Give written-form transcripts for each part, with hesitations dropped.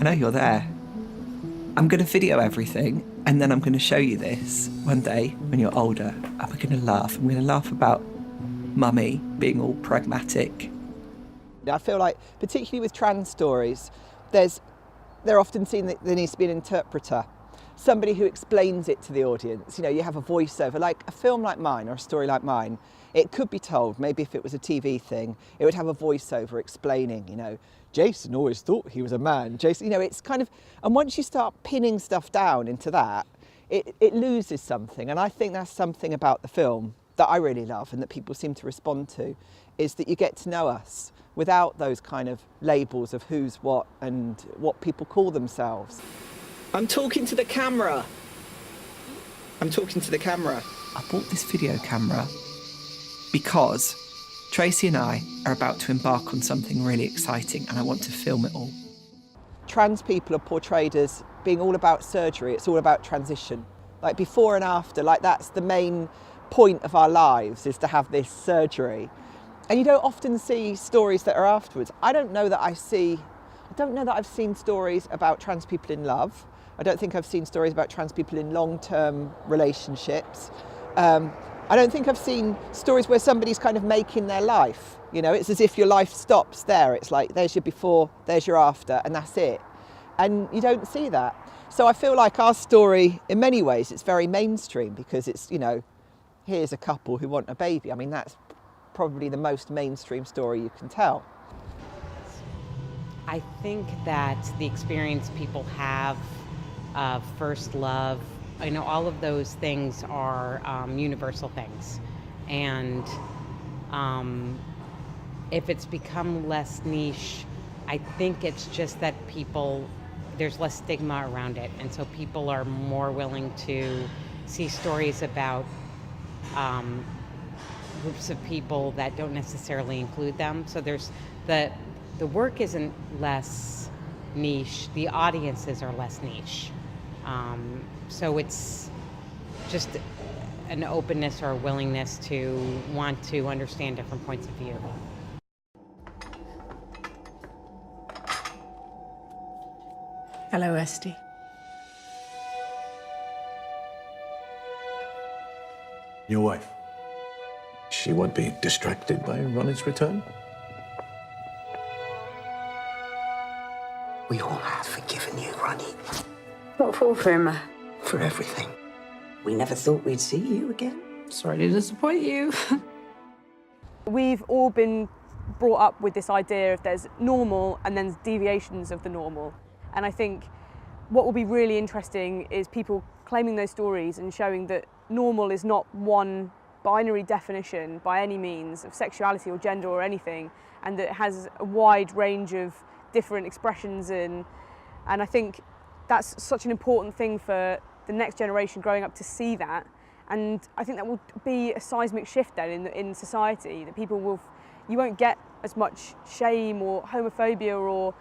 I know you're there. I'm going to video everything and then I'm going to show you this one day when you're older. And we're going to laugh. I'm going to laugh about mummy being all pragmatic. I feel like, particularly with trans stories, they're often seen that there needs to be an interpreter, somebody who explains it to the audience. You know, you have a voiceover. Like a film like mine or a story like mine, it could be told, maybe if it was a TV thing, it would have a voiceover explaining, you know, Jason always thought he was a man. Jason, you know, it's kind of, and once you start pinning stuff down into that, it loses something. And I think that's something about the film that I really love and that people seem to respond to, is that you get to know us without those kind of labels of who's what and what people call themselves. I'm talking to the camera. I'm talking to the camera. I bought this video camera because Tracy and I are about to embark on something really exciting and I want to film it all. Trans people are portrayed as being all about surgery. It's all about transition. Like before and after, like that's the main point of our lives, is to have this surgery. And you don't often see stories that are afterwards. I don't know that I've seen stories about trans people in love. I don't think I've seen stories about trans people in long-term relationships. I don't think I've seen stories where somebody's kind of making their life. You know, it's as if your life stops there. It's like, there's your before, there's your after, and that's it. And you don't see that. So I feel like our story, in many ways, it's very mainstream because it's, you know, here's a couple who want a baby. I mean, that's probably the most mainstream story you can tell. I think that the experience people have of first love, you know, all of those things are universal things. And if it's become less niche, I think it's just that there's less stigma around it. And so people are more willing to see stories about groups of people that don't necessarily include them. So there's the work isn't less niche, the audiences are less niche. So it's just an openness or a willingness to want to understand different points of view. Hello, Esty. Your wife? She won't be distracted by Ronnie's return? We all have forgiven you, Ronnie. What for, Firma? For everything. We never thought we'd see you again. Sorry to disappoint you. We've all been brought up with this idea of there's normal and then deviations of the normal. And I think what will be really interesting is people claiming those stories and showing that normal is not one binary definition by any means of sexuality or gender or anything, and that it has a wide range of different expressions in. And I think that's such an important thing for the next generation growing up to see that. And I think that will be a seismic shift then in society, that you won't get as much shame or homophobia, or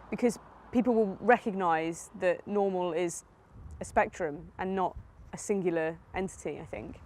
because people will recognise that normal is a spectrum and not a singular entity, I think.